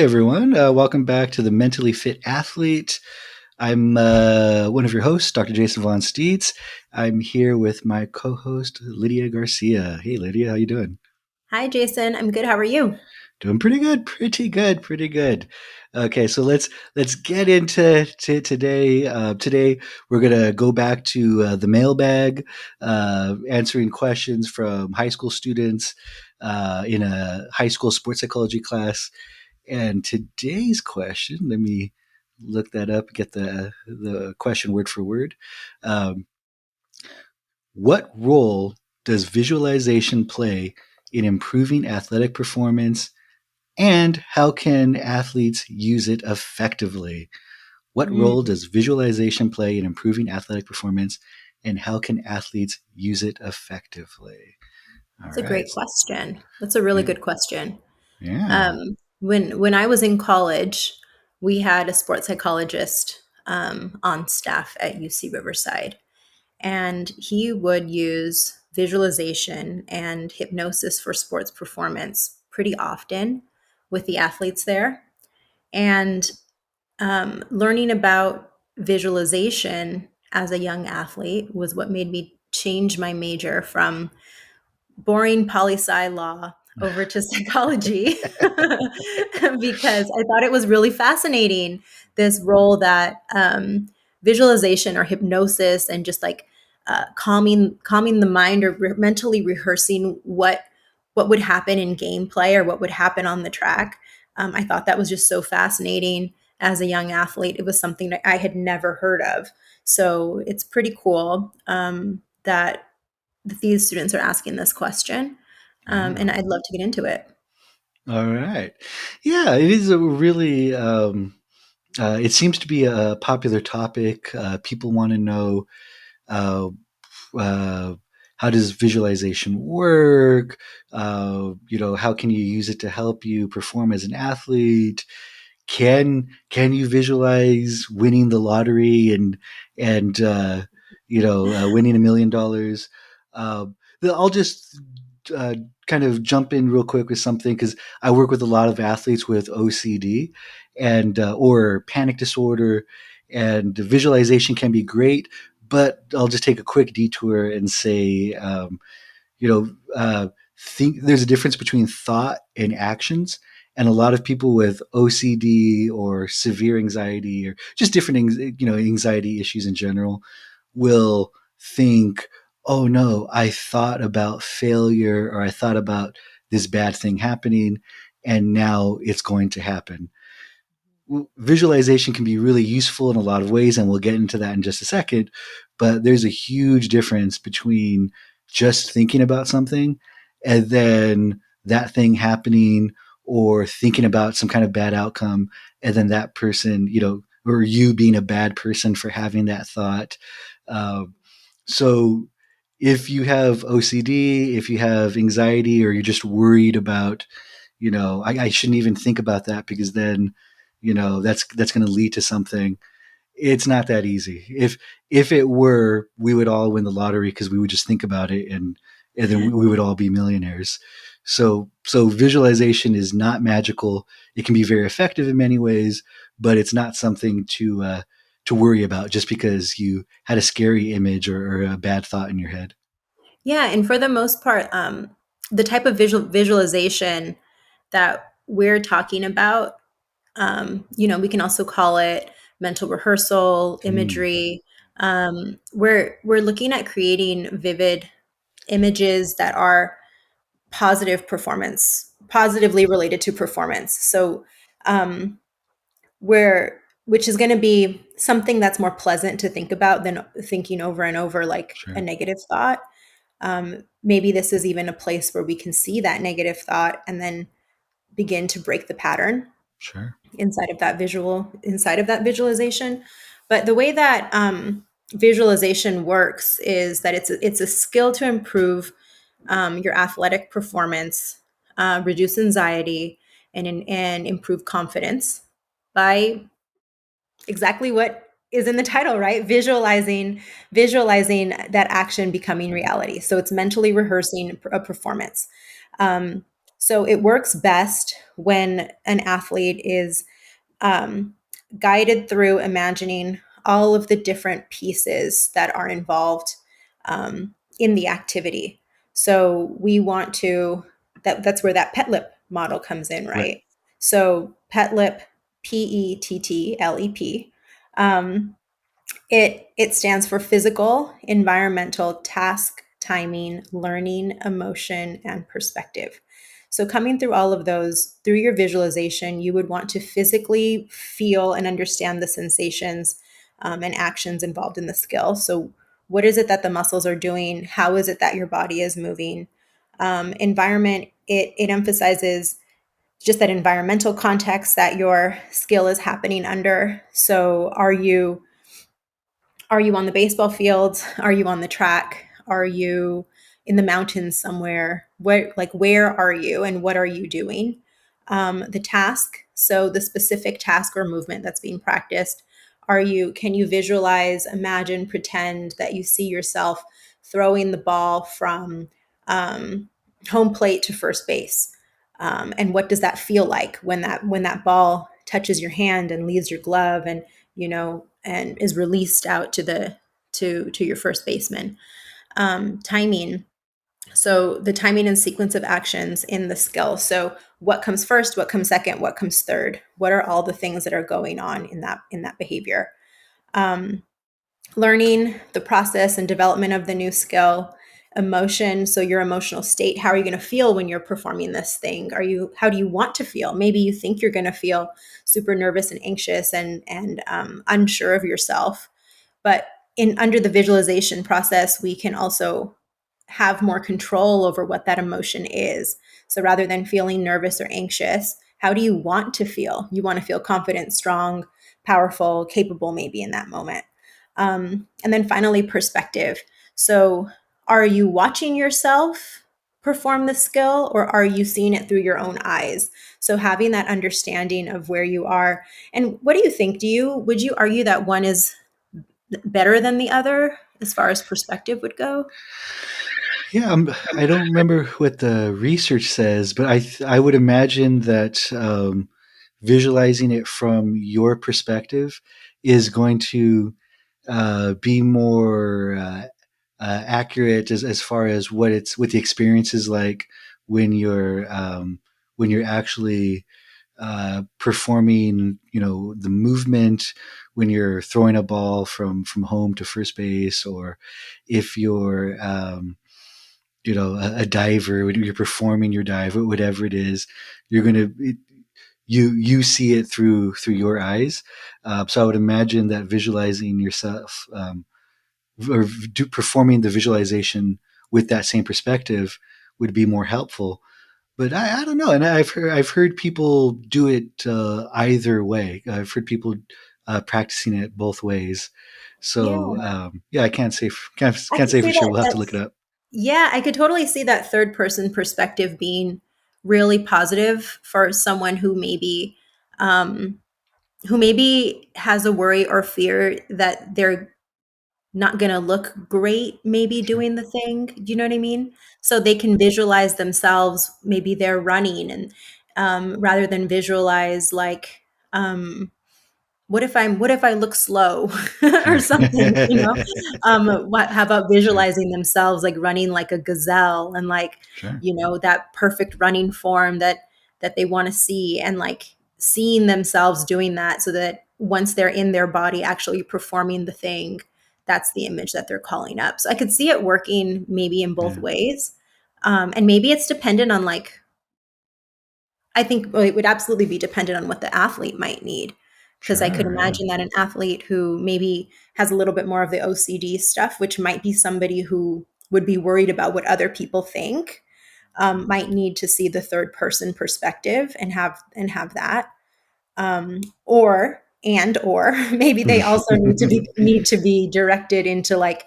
everyone. Welcome back to the Mentally Fit Athlete. I'm one of your hosts, Dr. Jason Von Steeds. I'm here with my co-host, Lydia Garcia. Hey, Lydia, how you doing? Hi, Jason. I'm good. How are you? Doing pretty good, pretty good. Okay, so let's get into today. Today we're gonna go back to the mailbag, answering questions from high school students in a high school sports psychology class. And today's question, let me look that up, get the question word for word. Um, what role does visualization play in improving athletic performance, and how can athletes use it effectively? What role Mm, does visualization play in improving athletic performance, and how can athletes use it effectively? All that's a right. great question. That's a really Yeah. good question. Yeah. When I was in college, we had a sports psychologist on staff at UC Riverside, and he would use visualization and hypnosis for sports performance pretty often with the athletes there. And learning about visualization as a young athlete was what made me change my major from boring poli sci law over to psychology because I thought it was really fascinating, this role that visualization or hypnosis and just like calming the mind or mentally rehearsing what would happen in gameplay or what would happen on the track. I thought that was just so fascinating as a young athlete. It was something that I had never heard of. So it's pretty cool that these students are asking this question. Yeah. And I'd love to get into it. All right. Yeah, it is a really, it seems to be a popular topic. People want to know uh, uh, how does visualization work? How can you use it to help you perform as an athlete? Can you visualize winning the lottery and winning $1 million? Uh, I'll just uh, kind of jump in real quick with something because I work with a lot of athletes with OCD and or panic disorder, and visualization can be great. But I'll just take a quick detour and say, you know, think there's a difference between thought and actions. And a lot of people with OCD or severe anxiety or just different, anxiety issues in general will think, oh no, I thought about failure or I thought about this bad thing happening and now it's going to happen. Visualization can be really useful in a lot of ways, and we'll get into that in just a second. But there's a huge difference between just thinking about something and then that thing happening, or thinking about some kind of bad outcome and then that person, or you being a bad person for having that thought. So if you have OCD, if you have anxiety, or you're just worried about, I shouldn't even think about that because then, that's going to lead to something. It's not that easy. If it were, we would all win the lottery because we would just think about it, and then we would all be millionaires. So visualization is not magical. It can be very effective in many ways, but it's not something to worry about just because you had a scary image or a bad thought in your head. Yeah, and for the most part, the type of visualization that we're talking about, we can also call it mental rehearsal, Mm, imagery. We're looking at creating vivid images that are positively related to performance. So um, where which is going to be something that's more pleasant to think about than thinking over and over like a sure, negative thought. Maybe this is even a place where we can see that negative thought and then begin to break the pattern sure, inside of that visualization. But the way that visualization works is that it's a skill to improve your athletic performance, reduce anxiety, and improve confidence by exactly what is in the title, right? Visualizing that action becoming reality. So it's mentally rehearsing a performance. Um, So it works best when an athlete is um, guided through imagining all of the different pieces that are involved in the activity. So we want to that's where that PETTLEP model comes in, Right. right? So PETTLEP, PETTLEP. Um, it stands for physical, environmental, task, timing, learning, emotion, and perspective. So coming through all of those through your visualization, you would want to physically feel and understand the sensations and actions involved in the skill. So what is it that the muscles are doing? How is it that your body is moving? Environment, it emphasizes just that environmental context that your skill is happening under. So are you on the baseball field? Are you on the track? Are you in the mountains somewhere? Where are you and what are you doing? The task, so the specific task or movement that's being practiced. Can you visualize, imagine, pretend that you see yourself throwing the ball from um, home plate to first base? And what does that feel like when that ball touches your hand and leaves your glove and is released out to your first baseman? Timing. So the timing and sequence of actions in the skill. So what comes first, what comes second, what comes third? What are all the things that are going on in that behavior? Um, Learning the process and development of the new skill. Emotion, so your emotional state, how are you going to feel when you're performing this thing? How do you want to feel? Maybe you think you're going to feel super nervous and anxious and unsure of yourself, but in under the visualization process, we can also have more control over what that emotion is. So rather than feeling nervous or anxious, how do you want to feel? You want to feel confident, strong, powerful, capable, maybe in that moment. And then finally, perspective. So are you watching yourself perform the skill, or are you seeing it through your own eyes? So having that understanding of where you are. And what do you think? Would you argue that one is better than the other as far as perspective would go? Yeah, I don't remember what the research says, but I would imagine that visualizing it from your perspective is going to be more accurate as far as what the experience is like when you're actually performing, the movement when you're throwing a ball from home to first base, or if you're a diver when you're performing your dive, whatever it is, you're gonna you see it through your eyes. So I would imagine that visualizing yourself, or performing the visualization with that same perspective would be more helpful. But I don't know, and I've heard people do it either way. I've heard people practicing it both ways. So Yeah, yeah, I I can't could say for see sure. that. We'll have to look That's it up. Yeah, I could totally see that third person perspective being really positive for someone um, who maybe has a worry or fear that they're not going to look great maybe Sure. doing the thing. Do you know what I mean? So they can visualize themselves, maybe they're running, and rather than visualize like what if I look slow or something, how about Sure. visualizing themselves like running like a gazelle, and like Sure. that perfect running form that they want to see, and like seeing themselves doing that, so that once they're in their body actually performing the thing, that's the image that they're calling up. So I could see it working maybe in both Yeah. ways. And maybe it's dependent on like, I think, well, it would absolutely be dependent on what the athlete might need. Because I could Sure. Yeah. imagine that an athlete who maybe has a little bit more of the OCD stuff, which might be somebody who would be worried about what other people think, might need to see the third person perspective and have that. Or maybe they also need to be directed into like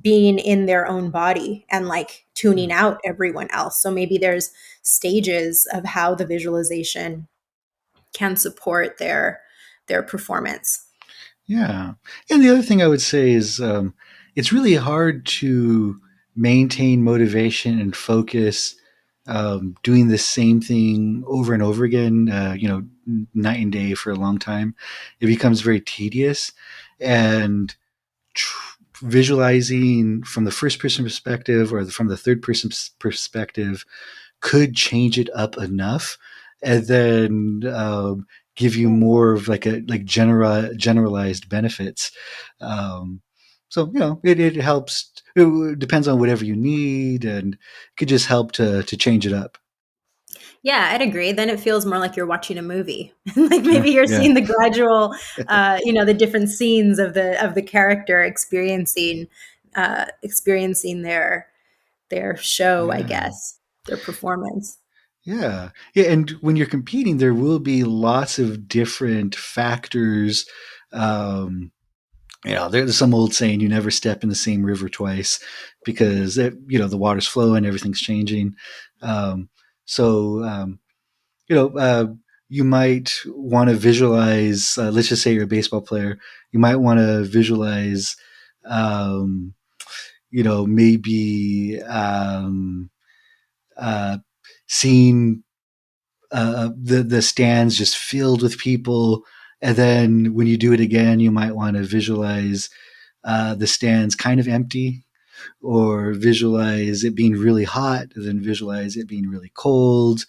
being in their own body and like tuning out everyone else. So maybe there's stages of how the visualization can support their performance. Yeah. And the other thing I would say is it's really hard to maintain motivation and focus doing the same thing over and over again, night and day for a long time, it becomes very tedious. And visualizing from the first person perspective or from the third person perspective could change it up enough, and then give you more of like a like generalized benefits. Um, so it helps. It depends on whatever you need, and it could just help to change it up. Yeah, I'd agree. Then it feels more like you're watching a movie. Like Yeah, maybe you're yeah, seeing the gradual, the different scenes of the character experiencing their show, I yeah. guess, their performance. Yeah. Yeah. And when you're competing, there will be lots of different factors. Um, there's some old saying, you never step in the same river twice because, the water's flowing, everything's changing. Um, so, you know, uh, you might want to visualize, let's just say you're a baseball player, you might want to visualize, um, maybe uh, seeing the stands just filled with people. And then when you do it again, you might want to visualize the stands kind of empty, or visualize it being really hot, and then visualize it being really cold,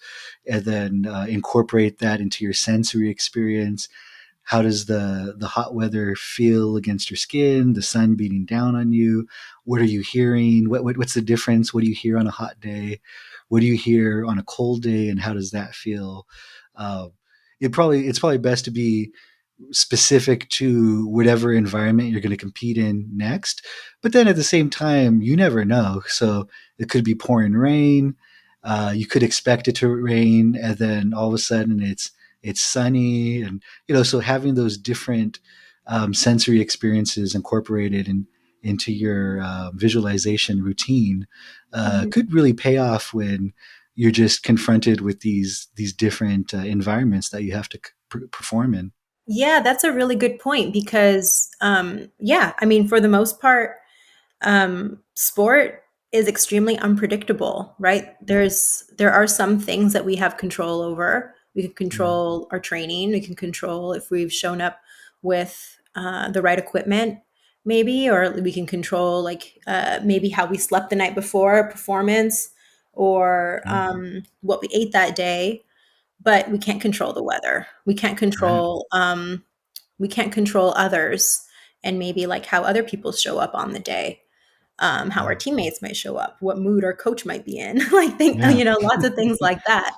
and then incorporate that into your sensory experience. How does the hot weather feel against your skin? The sun beating down on you. What are you hearing? What's the difference? What do you hear on a hot day? What do you hear on a cold day? And how does that feel? Uh, it's probably best to be specific to whatever environment you're going to compete in next. But then at the same time, you never know. So it could be pouring rain. You could expect it to rain, and then all of a sudden it's sunny, and so having those different sensory experiences incorporated into your visualization routine Mhm. could really pay off when you're just confronted with these different environments that you have to perform in. Yeah, that's a really good point because, yeah, I mean, for the most part, sport is extremely unpredictable, right? There are some things that we have control over. We can Yeah. control our training. We can control if we've shown up with the right equipment, maybe, or we can control like maybe how we slept the night before performance, or Yeah. what we ate that day. But we can't control the weather. Right. We can't control others, and maybe like how other people show up on the day, how our Yeah. teammates might show up, what mood our coach might be in, like think, Yeah. lots of things like that.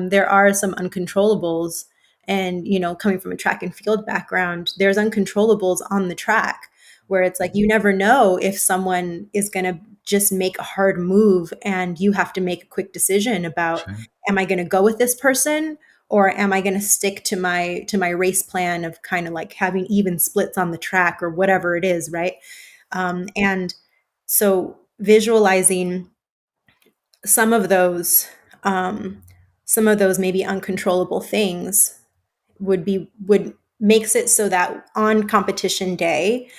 There are some uncontrollables, and coming from a track and field background, there's uncontrollables on the track where it's like you never know if someone is going to just make a hard move, and you have to make a quick decision about, Sure. am I going to go with this person, or am I going to stick to my race plan of kind of like having even splits on the track or whatever it is, right? And so visualizing some of those um, some of those maybe uncontrollable things would makes it so that on competition day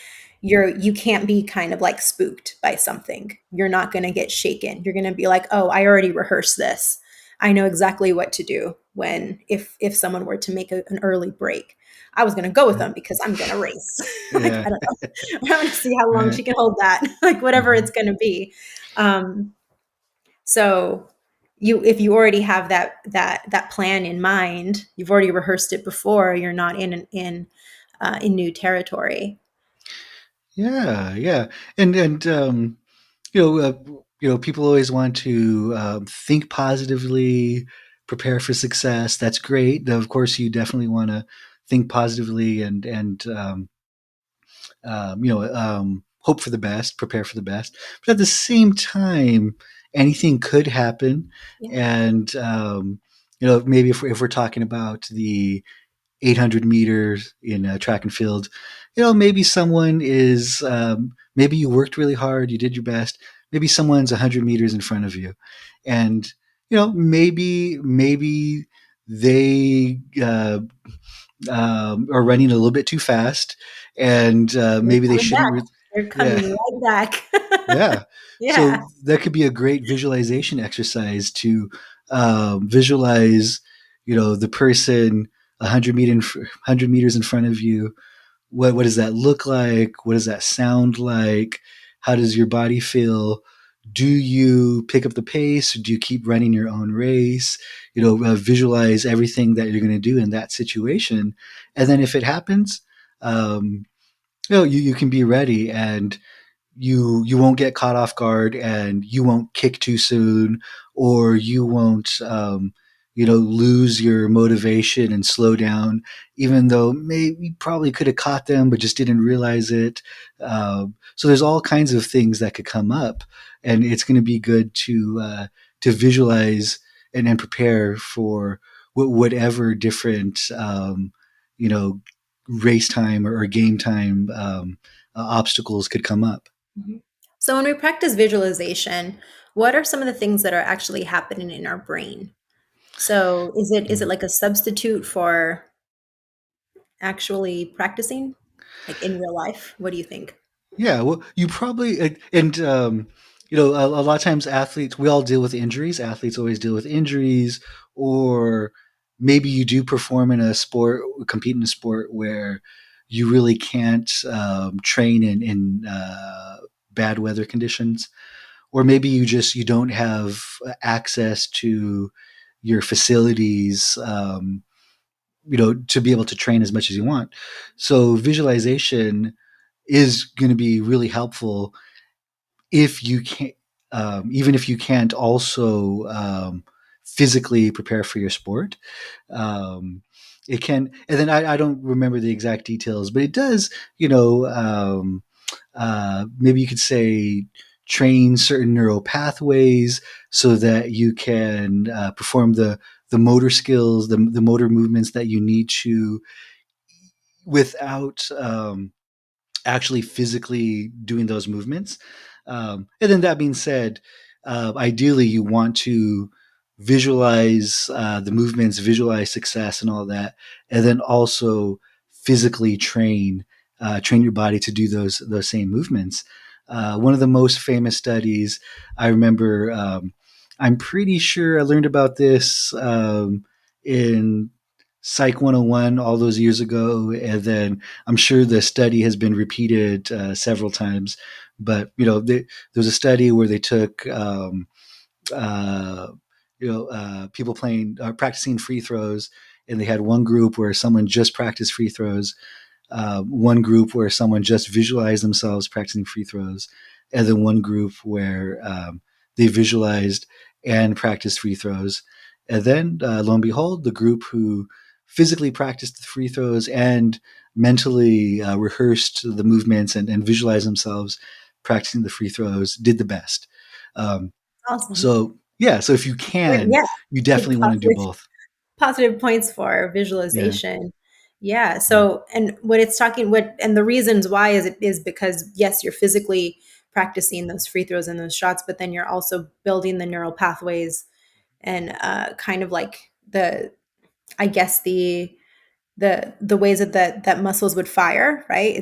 you can't be kind of like spooked by something. You're not going to get shaken. You're going to be like, oh, I already rehearsed this. I know exactly what to do when if someone were to make an early break. I was going to go with Yeah. them because I'm going to race. Like Yeah. I don't know. I want to see how long Right. she can hold that. Like whatever Hmm. it's going to be. Um, so if you already have that plan in mind, you've already rehearsed it before. You're not in new territory. Yeah. Yeah. And you know, uh, people always want to think positively, prepare for success. That's great. Of course, you definitely want to think positively and hope for the best, prepare for the best. But at the same time, anything could happen. Yeah. And, maybe if we're talking about the 800 meters in track and field, maybe someone is, maybe you worked really hard, you did your best. Maybe someone's 100 meters in front of you. And, maybe they are running a little bit too fast, and They're maybe they coming shouldn't. back. They're Yeah. coming right back. Yeah. Yeah. So that could be a great visualization exercise to visualize, the person 100 meters in front of you. What does that look like? What does that sound like? How does your body feel? Do you pick up the pace? Do you keep running your own race? Visualize everything that you're going to do in that situation, and then if it happens, um, you can be ready, and you won't get caught off guard, and you won't kick too soon, or you won't lose your motivation and slow down, even though maybe you probably could have caught them but just didn't realize it. So there's all kinds of things that could come up, and it's going to be good to visualize and prepare for whatever different you know race time or game time obstacles could come up. Mhm. So when we practice visualization, what are some of the things that are actually happening in our brain? So is it like a substitute for actually practicing, like in real life? What do you think? Yeah, well, you probably and a lot of times athletes, we all deal with injuries. Athletes always deal with injuries, or maybe you do perform in a sport, compete in a sport where you really can't train in bad weather conditions, or maybe you don't have access to your facilities, to be able to train as much as you want. So visualization is going to be really helpful if you can't, even if you can't also physically prepare for your sport. Um, it can, and then I don't remember the exact details, but it does, maybe you could say train certain neural pathways so that you can perform the motor skills, the motor movements that you need to without actually physically doing those movements. And then that being said, ideally you want to visualize the movements, visualize success and all that, and then also physically train your body to do those same movements. One of the most famous studies I remember, I'm pretty sure I learned about this in Psych 101 all those years ago, and then I'm sure the study has been repeated several times. But there was a study where they took uh, people playing practicing free throws, and they had one group where someone just practiced free throws, one group where someone just visualized themselves practicing free throws, and then one group where they visualized and practiced free throws. And then, lo and behold, the group who physically practiced the free throws and mentally rehearsed the movements and visualized themselves practicing the free throws did the best. Um, Awesome. so, yeah, so if you Great. can, Yeah. you Good definitely want to do both. positive points for Yeah. visualization. Yeah. Yeah. So, and what it's talking, what, and the reasons why is because yes, you're physically practicing those free throws and those shots, but then you're also building the neural pathways and kind of like I guess the ways that muscles would fire, right?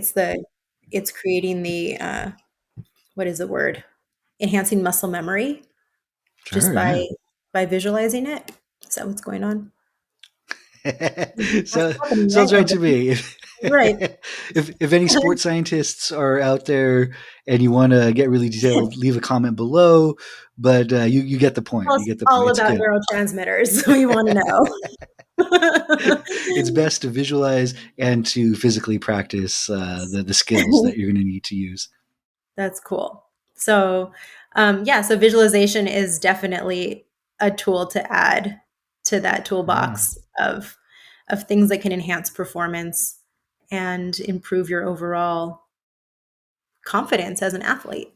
It's creating the what is the word? Enhancing muscle memory just Sure. Yeah. by visualizing it. Is that what's going on? That's So happening, right? sounds right Okay. to me. If, Right. if any sports scientists are out there and you want to get really detailed, leave a comment below. But you get the point. Tell You us get the point. all It's about good. neurotransmitters. We want to It's best to visualize and to physically practice the skills know. that you're going to need to use. That's cool. So, yeah, so visualization is definitely a tool to add to that Yeah. toolbox of things that can enhance performance and improve your overall confidence as an athlete.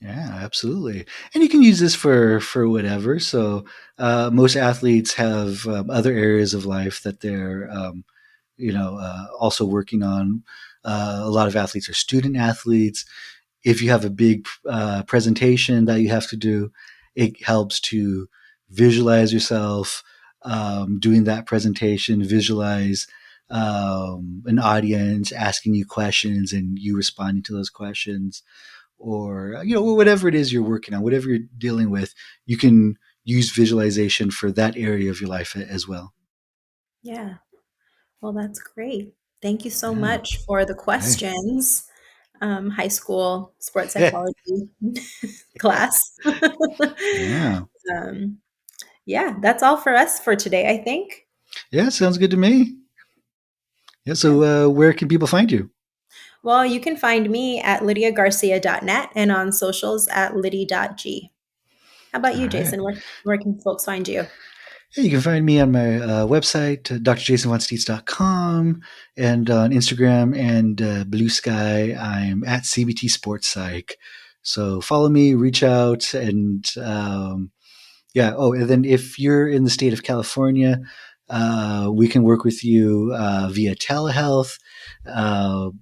Yeah, absolutely. And you can use this for whatever. So most athletes have other areas of life that they're also working on. A lot of athletes are student athletes. If you have a big presentation that you have to do, it helps to visualize yourself doing that presentation. Visualize an audience asking you questions and you responding to those questions, or whatever it is you're working on, whatever you're dealing with, you can use visualization for that area of your life as well. Yeah. Well, that's great. Thank you so Yeah. much for the Hey. questions, high school sports psychology class. Yeah. um, yeah, that's all for us for today, I think. Yeah. Sounds good to me. Yeah. Yeah. So, where can people find you? Well, you can find me at lydiagarcia.net and on socials at liddy.g. How about All you, right. Jason? Where can folks find you? Yeah, you can find me on my website, drjasonvonsteets.com, and on Instagram and Blue Sky, I'm at CBT Sports Psych. So follow me, reach out, and yeah. Oh, and then if you're in the state of California, we can work with you via telehealth.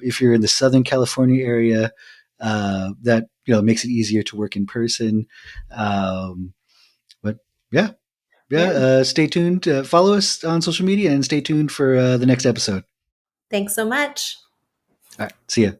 If you're in the Southern California area, that makes it easier to work in person. Um, but yeah, yeah. Yeah. Stay tuned. Follow us on social media and stay tuned for the next episode. Thanks so much. All right. See ya.